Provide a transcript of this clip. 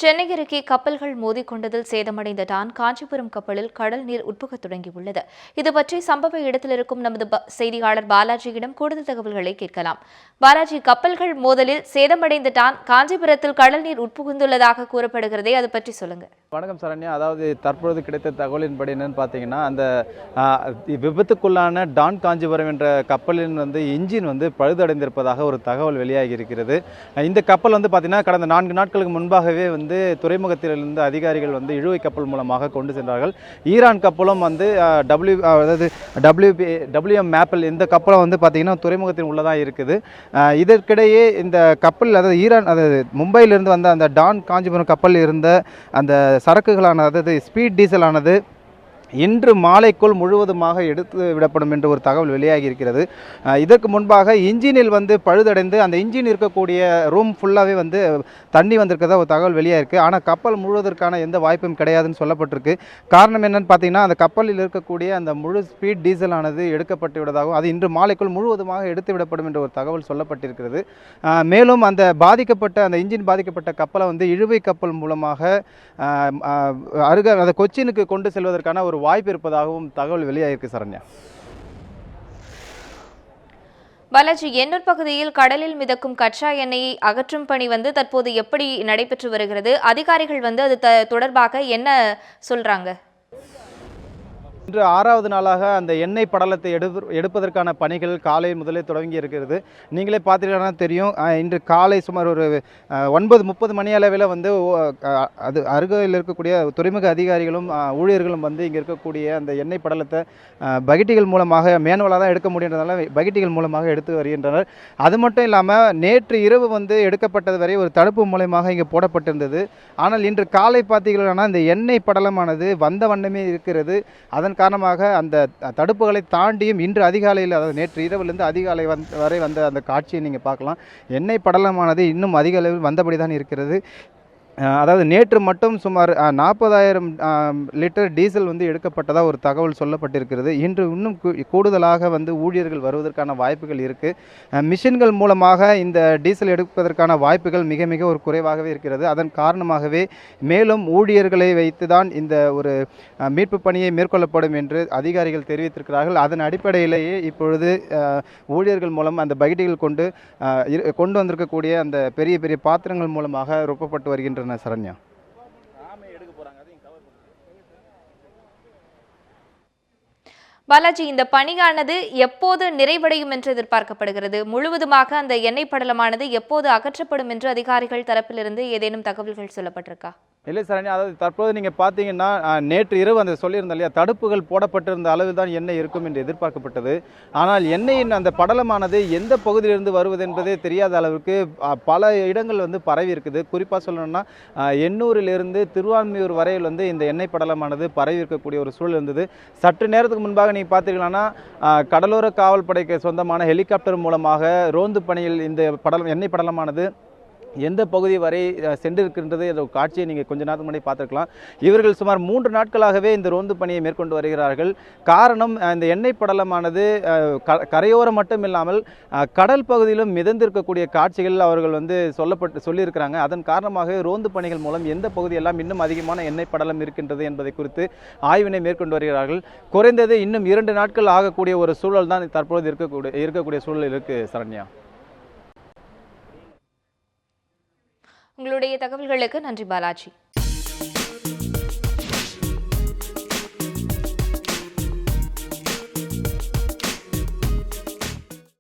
சென்னை அருகே கப்பல்கள் மோதிக்கொண்டதில் சேதமடைந்த டான் காஞ்சிபுரம் கப்பலில் கடல் நீர் உட்புக தொடங்கியுள்ளது. இதுபற்றி சம்பவ இடத்தில் இருக்கும் நமது செய்தியாளர் பாலாஜியிடம் கூடுதல் தகவல்களை கேட்கலாம். பாலாஜி, கப்பல்கள் மோதலில் சேதமடைந்த டான் காஞ்சிபுரத்தில் கடல் நீர் உட்புகுந்துள்ளதாக கூறப்படுகிறதே, அது பற்றி சொல்லுங்க. வணக்கம் சரண்யா. அதாவது தற்பொழுது கிடைத்த தகவலின்படி என்னன்னு பார்த்தீங்கன்னா, அந்த விபத்துக்குள்ளான டான் காஞ்சிபுரம் என்ற கப்பலின் இன்ஜின் பழுதடைந்திருப்பதாக ஒரு தகவல் வெளியாகி இருக்கிறது. இந்த கப்பல் பார்த்தீங்கன்னா கடந்த 4 நாட்களுக்கு முன்பாகவே துறைமுகத்திலிருந்து அதிகாரிகள் இழுவை கப்பல் மூலமாக கொண்டு சென்றார்கள். ஈரான் கப்பலும் WM மேப்பிள் இந்த கப்பலும் பார்த்தீங்கன்னா துறைமுகத்தின் உள்ளதான் இருக்குது. இதற்கிடையே இந்த கப்பல் ஈரான் மும்பையிலிருந்து வந்த அந்த டான் காஞ்சிபுரம் கப்பலில் இருந்த அந்த சரக்குகளான ஸ்பீட் டீசல் ஆனது இன்று மாலைக்குள் முழுவதுமாக எடுத்து விடப்படும் என்று ஒரு தகவல் வெளியாகி இருக்கிறது. இதற்கு முன்பாக இன்ஜினில் பழுதடைந்து அந்த இன்ஜின் இருக்கக்கூடிய ரூம் ஃபுல்லாகவே தண்ணி வந்திருக்கிறதா ஒரு தகவல் வெளியாகிருக்கு. ஆனால் கப்பல் முழுவதற்கான எந்த வாய்ப்பும் கிடையாதுன்னு சொல்லப்பட்டிருக்கு. காரணம் என்னன்னு பார்த்தீங்கன்னா, அந்த கப்பலில் இருக்கக்கூடிய அந்த முழு ஸ்பீட் டீசல் ஆனது எடுக்கப்பட்டு விடுவதாகவும் அது இன்று மாலைக்குள் முழுவதுமாக எடுத்து விடப்படும் என்ற ஒரு தகவல் சொல்லப்பட்டிருக்கிறது. மேலும் அந்த இன்ஜின் பாதிக்கப்பட்ட கப்பலை இழுவை கப்பல் மூலமாக அந்த கொச்சினுக்கு கொண்டு செல்வதற்கான ஒரு வாய்ப்பு இருப்பதாகவும் தகவல் வெளியாகிருக்கு. சரண்யா. பாலாஜி, எண்ணூர் பகுதியில் கடலில் மிதக்கும் கச்சா எண்ணெயை அகற்றும் பணி தற்போது எப்படி நடைபெற்று வருகிறது? அதிகாரிகள் அது தொடர்பாக என்ன சொல்றாங்க? இன்று 6வது நாளாக அந்த எண்ணெய் படலத்தை எடுப்பதற்கான பணிகள் காலை முதலே தொடங்கி இருக்கிறது. நீங்களே பார்த்தீங்கன்னா தெரியும். இன்று காலை சுமார் ஒரு 9:30 மணி அளவில் அது அருகில் இருக்கக்கூடிய துறைமுக அதிகாரிகளும் ஊழியர்களும் இங்கே இருக்கக்கூடிய அந்த எண்ணெய் படலத்தை பக்கெட்டுகள் மூலமாக மேனுவலாக தான் எடுக்க முடியுன்றதால பக்கெட்டுகள் மூலமாக எடுத்து வருகின்றனர். அது மட்டும் இல்லாமல் நேற்று இரவு எடுக்கப்பட்டது வரை ஒரு தடுப்பு மூலமாக இங்கே போடப்பட்டிருந்தது. ஆனால் இன்று காலை பார்த்தீங்கன்னா இந்த எண்ணெய் படலமானது வந்த வண்ணமே இருக்கிறது. அதன் காரணமாக அந்த தடுப்புகளை தாண்டியும் இன்று அதிகாலையில், அதாவது நேற்று இரவிலிருந்து அதிகாலை வரை வந்த அந்த காட்சியை நீங்கள் பார்க்கலாம். எண்ணெய் படலமானது இன்னும் அதிக அளவில் வந்தபடி தான் இருக்கிறது. அதாவது நேற்று மட்டும் சுமார் 40,000 லிட்டர் டீசல் எடுக்கப்பட்டதாக ஒரு தகவல் சொல்லப்பட்டிருக்கிறது. இன்று இன்னும் கூடுதலாக ஊழியர்கள் வருவதற்கான வாய்ப்புகள் இருக்குது. மிஷின்கள் மூலமாக இந்த டீசல் எடுப்பதற்கான வாய்ப்புகள் மிக மிக ஒரு குறைவாகவே இருக்கிறது. அதன் காரணமாகவே மேலும் ஊழியர்களை வைத்து தான் இந்த ஒரு மீட்பு பணியை மேற்கொள்ளப்படும் என்று அதிகாரிகள் தெரிவித்திருக்கிறார்கள். அதன் அடிப்படையிலேயே இப்பொழுது ஊழியர்கள் மூலம் அந்த பக்கெட்டுகள் கொண்டு வந்திருக்கக்கூடிய அந்த பெரிய பெரிய பாத்திரங்கள் மூலமாக ரொப்பப்பட்டு வருகின்றன. சரண்யா. பாலாஜி, இந்த பணியானது எப்போது நிறைவடையும் என்று எதிர்பார்க்கப்படுகிறது? முழுவதுமாக அந்த எண்ணெய் படலமானது எப்போது அகற்றப்படும் என்று அதிகாரிகள் தரப்பிலிருந்து ஏதேனும் தகவல்கள் சொல்லப்பட்டிருக்கா? இல்லை சரண்யா, அதாவது தற்போது நீங்கள் பார்த்தீங்கன்னா நேற்று இரவு சொல்லியிருந்தோம் இல்லையா, தடுப்புகள் போடப்பட்டிருந்த அளவில் தான் எண்ணெய் இருக்கும் என்று எதிர்பார்க்கப்பட்டது. ஆனால் எண்ணெயின் அந்த படலமானது எந்த பகுதியிலிருந்து வருவது என்பதே தெரியாத அளவுக்கு பல இடங்கள் பரவி இருக்குது. குறிப்பாக சொல்லணும்னா எண்ணூரிலிருந்து திருவான்மியூர் வரையில் இந்த எண்ணெய் படலமானது பரவி இருக்கக்கூடிய ஒரு சூழல் இருந்தது. சற்று நேரத்துக்கு முன்பாக நீங்கள் பார்த்தீங்கன்னா கடலோர காவல் படைக்கு சொந்தமான ஹெலிகாப்டர் மூலமாக ரோந்து பணியில் இந்த எண்ணெய் படலமானது எந்த பகுதி வரை சென்றிருக்கின்றது என்ற காட்சியை நீங்கள் கொஞ்ச நேரத்துக்கு முன்னாடி பார்த்துருக்கலாம். இவர்கள் சுமார் 3 நாட்களாகவே இந்த ரோந்து பணியை மேற்கொண்டு வருகிறார்கள். காரணம், இந்த எண்ணெய் படலமானது கரையோரம் மட்டும் இல்லாமல் கடல் பகுதியிலும் மிதந்திருக்கக்கூடிய காட்சிகள் அவர்கள் சொல்லியிருக்கிறாங்க. அதன் காரணமாக ரோந்து பணிகள் மூலம் எந்த பகுதியெல்லாம் இன்னும் அதிகமான எண்ணெய் படலம் இருக்கின்றது என்பதை குறித்து ஆய்வினை மேற்கொண்டு வருகிறார்கள். குறைந்தது இன்னும் 2 நாட்கள் ஆகக்கூடிய ஒரு சூழல் தான் தற்போது இருக்கக்கூடிய சூழல் இருக்கு. சரண்யா. உங்களுடைய தகவல்களுக்கு நன்றி பாலாஜி.